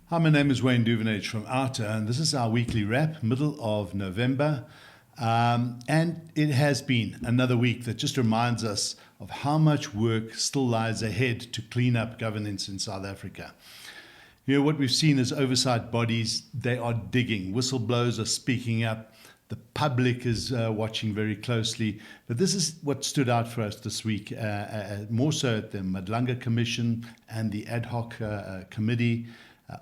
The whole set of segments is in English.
Hi, my name is Duvenage from AARTO, and this is our weekly wrap, middle of November. And it has been another week that just reminds us of how much work still lies ahead to clean up governance in South Africa. You know, what we've seen is oversight bodies, they are digging. Whistleblowers are speaking up. The public is watching very closely. But this is what stood out for us this week, more so at the Madlanga Commission and the ad hoc committee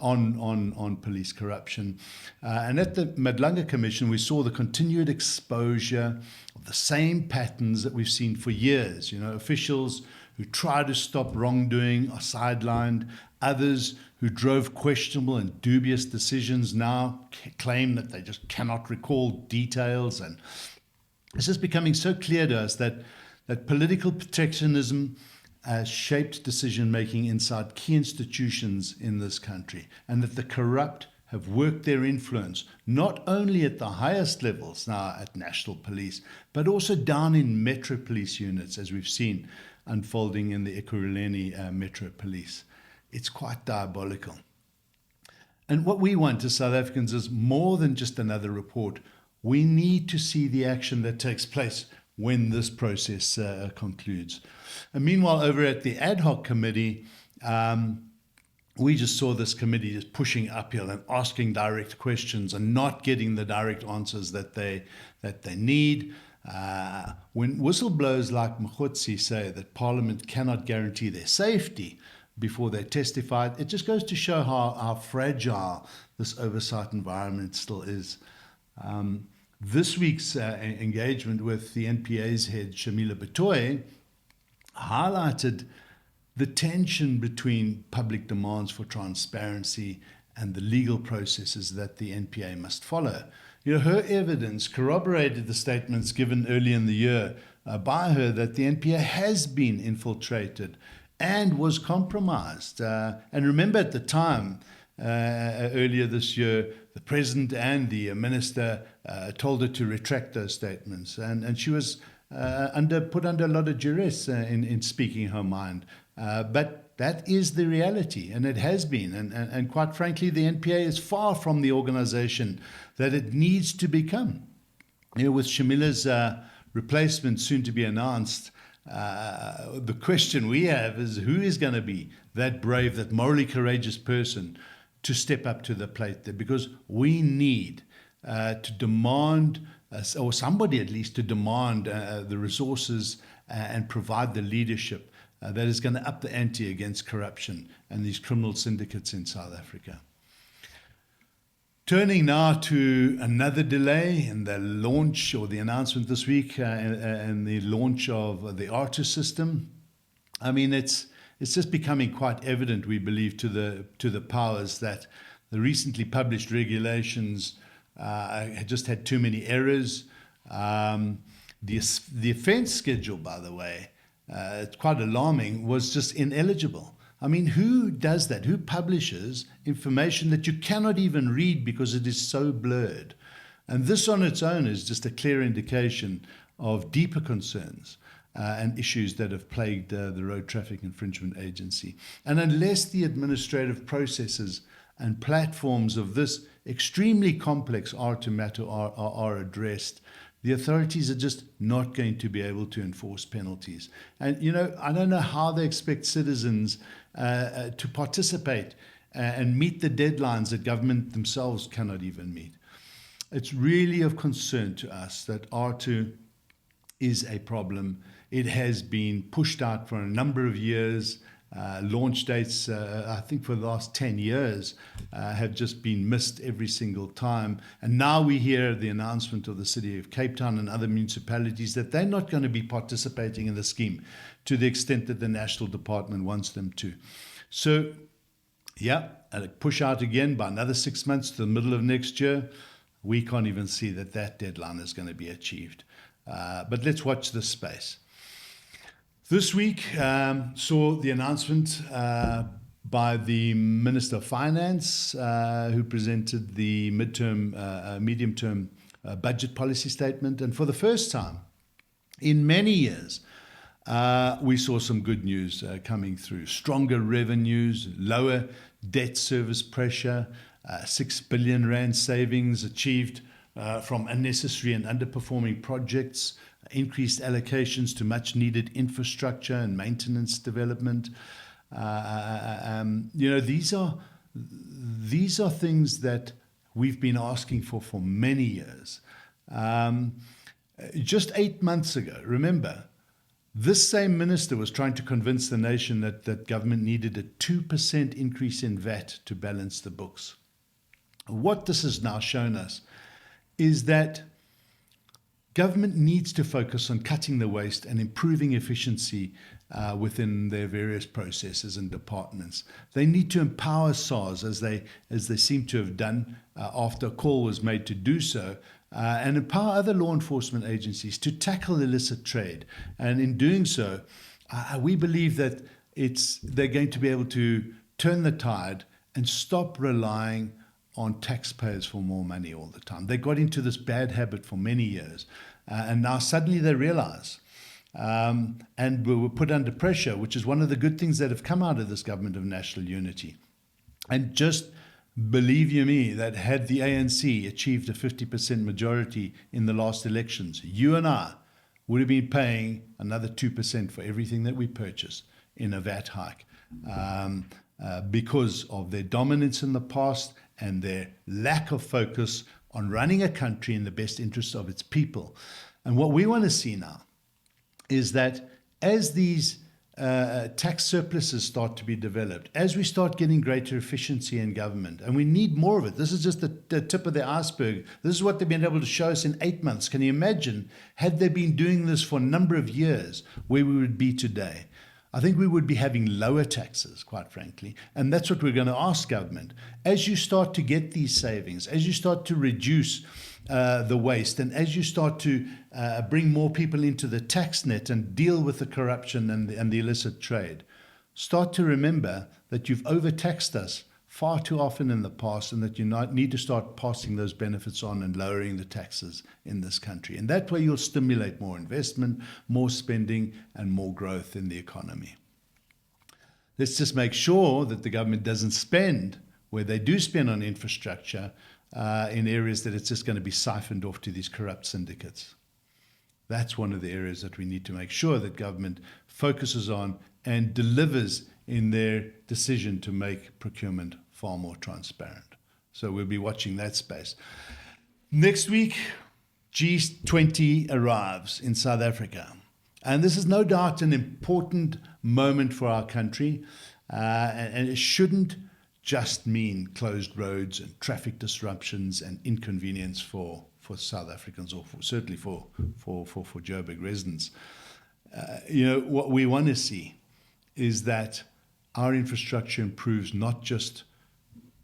on police corruption. And at the Madlanga Commission, we saw the continued exposure of the same patterns that we've seen for years. You know, officials who try to stop wrongdoing are sidelined. Others who drove questionable and dubious decisions now claim that they just cannot recall details. And it's just becoming so clear to us that political protectionism shaped decision-making inside key institutions in this country, and that the corrupt have worked their influence not only at the highest levels now at National Police, but also down in Metro Police units, as we've seen unfolding in the Ekurhuleni Metro Police. It's quite diabolical. And what we want as South Africans is more than just another report. We need to see the action that takes place when this process concludes. And meanwhile, over at the ad hoc committee, we just saw this committee just pushing uphill and asking direct questions and not getting the direct answers that they need. When whistleblowers like Mkhwanazi say that Parliament cannot guarantee their safety before they testify, it just goes to show how fragile this oversight environment still is. This week's engagement with the NPA's head, Shamila Batohi, highlighted the tension between public demands for transparency and the legal processes that the NPA must follow. You know, her evidence corroborated the statements given early in the year by her that the NPA has been infiltrated and was compromised. And remember at the time, earlier this year, the president and the minister told her to retract those statements. And she was put under a lot of duress in speaking her mind. But that is the reality, and it has been. And quite frankly, the NPA is far from the organization that it needs to become. You know, with Shamila's replacement soon to be announced, the question we have is who is going to be that brave, that morally courageous person to step up to the plate there? Because we need to demand, or somebody at least to demand the resources and provide the leadership that is going to up the ante against corruption and these criminal syndicates in South Africa. Turning now to another delay in the launch or the announcement this week and the launch of the AARTO system. I mean, it's just becoming quite evident, we believe, to the powers that the recently published regulations just had too many errors. The offence schedule, by the way, it's quite alarming, was just ineligible. I mean, who does that? Who publishes information that you cannot even read because it is so blurred? And this on its own is just a clear indication of deeper concerns and issues that have plagued the Road Traffic Infringement Agency. And unless the administrative processes and platforms of this extremely complex AARTO matter are addressed, the authorities are just not going to be able to enforce penalties. And, you know, I don't know how they expect citizens to participate and meet the deadlines that government themselves cannot even meet. It's really of concern to us that AARTO is a problem. It has been pushed out for a number of years. Launch dates, I think for the last 10 years, have just been missed every single time. And now we hear the announcement of the City of Cape Town and other municipalities that they're not going to be participating in the scheme to the extent that the National Department wants them to. So, yeah, a push out again by another 6 months to the middle of next year. We can't even see that deadline is going to be achieved. But let's watch this space. This week saw the announcement by the Minister of Finance, who presented the medium-term budget policy statement. And for the first time in many years, we saw some good news coming through. Stronger revenues, lower debt service pressure, 6 billion rand savings achieved from unnecessary and underperforming projects, increased allocations to much needed infrastructure and maintenance development. These are things that we've been asking for many years. Just 8 months ago, remember, this same minister was trying to convince the nation that government needed a 2% increase in VAT to balance the books. What this has now shown us is that government needs to focus on cutting the waste and improving efficiency within their various processes and departments. They need to empower SARS, as they seem to have done after a call was made to do so, and empower other law enforcement agencies to tackle illicit trade. And in doing so, we believe that they're going to be able to turn the tide and stop relying on taxpayers for more money all the time. They got into this bad habit for many years, and now suddenly they realize, and we were put under pressure, which is one of the good things that have come out of this government of national unity. And just believe you me, that had the ANC achieved a 50% majority in the last elections, you and I would have been paying another 2% for everything that we purchase in a VAT hike, because of their dominance in the past and their lack of focus on running a country in the best interests of its people. And what we want to see now is that as these tax surpluses start to be developed, as we start getting greater efficiency in government, and we need more of it. This is just the tip of the iceberg. This is what they've been able to show us in 8 months. Can you imagine, had they been doing this for a number of years, where we would be today? I think we would be having lower taxes, quite frankly. And that's what we're going to ask government. As you start to get these savings, as you start to reduce the waste, and as you start to bring more people into the tax net and deal with the corruption and the illicit trade, start to remember that you've overtaxed us far too often in the past, and that you need to start passing those benefits on and lowering the taxes in this country. And that way you'll stimulate more investment, more spending, and more growth in the economy. Let's just make sure that the government doesn't spend where they do spend on infrastructure in areas that it's just going to be siphoned off to these corrupt syndicates. That's one of the areas that we need to make sure that government focuses on and delivers in their decision to make procurement far more transparent. So we'll be watching that space. Next week, G20 arrives in South Africa. And this is no doubt an important moment for our country. And it shouldn't just mean closed roads and traffic disruptions and inconvenience for South Africans, or certainly for Joburg residents. What we want to see is that our infrastructure improves, not just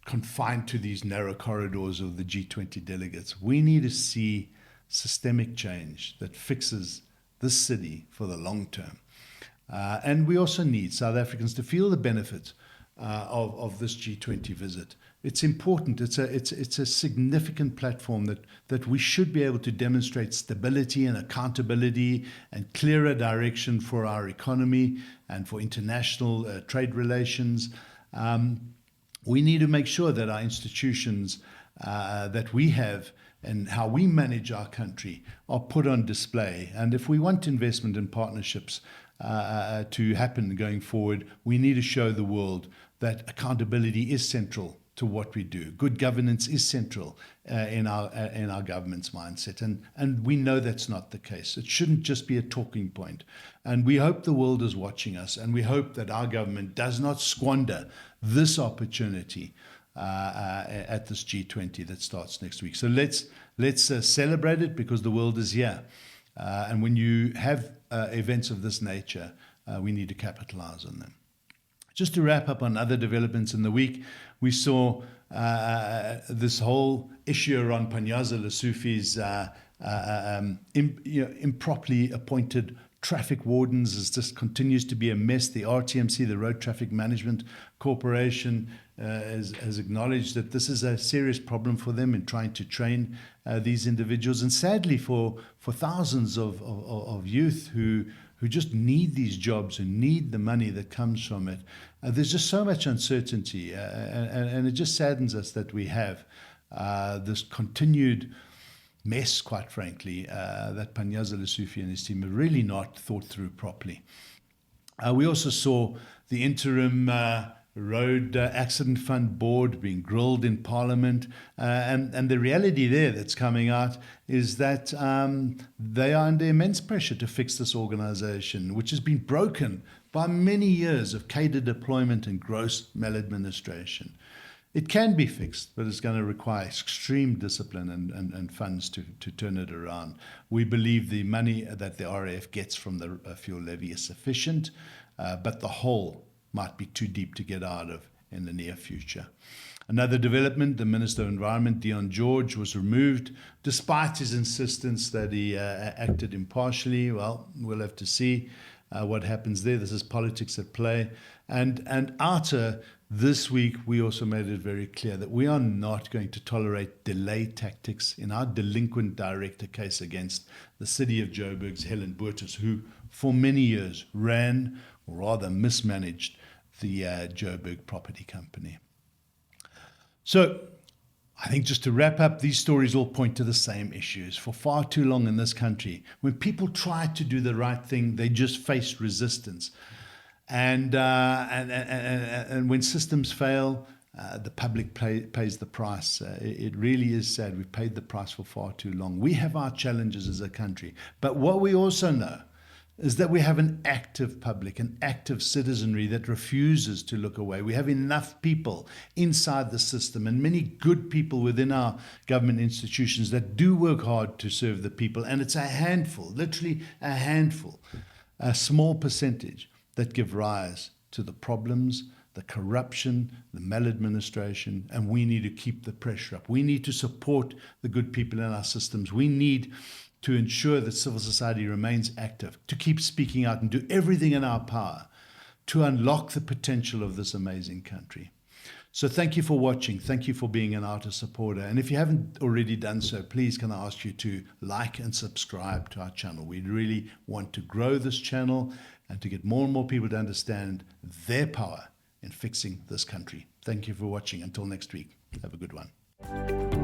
confined to these narrow corridors of the G20 delegates. We need to see systemic change that fixes this city for the long term. And we also need South Africans to feel the benefit of this G20 visit. It's important. It's a significant platform that we should be able to demonstrate stability and accountability and clearer direction for our economy and for international trade relations. We need to make sure that our institutions that we have and how we manage our country are put on display. And if we want investment and partnerships to happen going forward, we need to show the world that accountability is central to what we do. Good governance is central in our government's mindset, and we know that's not the case. It shouldn't just be a talking point. And we hope the world is watching us, and we hope that our government does not squander this opportunity at this G20 that starts next week. So let's celebrate it, because the world is here, and when you have events of this nature, we need to capitalize on them. Just to wrap up on other developments in the week, we saw this whole issue around Panyaza Lesufi's improperly appointed traffic wardens. It just continues to be a mess. The RTMC, the Road Traffic Management Corporation, has acknowledged that this is a serious problem for them in trying to train these individuals. And sadly, for thousands of youth who who just need these jobs and need the money that comes from it. There's just so much uncertainty, and it just saddens us that we have this continued mess, quite frankly, that Panyaza Lesufi and his team have really not thought through properly. We also saw the interim Road Accident Fund Board being grilled in Parliament, and the reality there that's coming out is that they are under immense pressure to fix this organisation, which has been broken by many years of cadre deployment and gross maladministration. It can be fixed, but it's going to require extreme discipline and funds to turn it around. We believe the money that the RAF gets from the fuel levy is sufficient, but the hole might be too deep to get out of in the near future. Another development, the Minister of Environment, Dion George, was removed despite his insistence that he acted impartially. Well, we'll have to see what happens there. This is politics at play. And AARTO, this week, we also made it very clear that we are not going to tolerate delay tactics in our delinquent director case against the city of Joburg's Helen Botha, who for many years ran, or rather mismanaged, the Joburg Property Company. So I think just to wrap up, these stories all point to the same issues. For far too long in this country, when people try to do the right thing, they just face resistance. And when systems fail, the public pays the price. It really is sad. We've paid the price for far too long. We have our challenges as a country. But what we also know is that we have an active public, an active citizenry that refuses to look away. We have enough people inside the system and many good people within our government institutions that do work hard to serve the people. And it's a handful, literally a handful, a small percentage that give rise to the problems, the corruption, the maladministration, and we need to keep the pressure up. We need to support the good people in our systems. We need to ensure that civil society remains active, to keep speaking out and do everything in our power to unlock the potential of this amazing country. So thank you for watching. Thank you for being an AARTO supporter. And if you haven't already done so, please can I ask you to like and subscribe to our channel. We really want to grow this channel and to get more and more people to understand their power in fixing this country. Thank you for watching. Until next week, have a good one.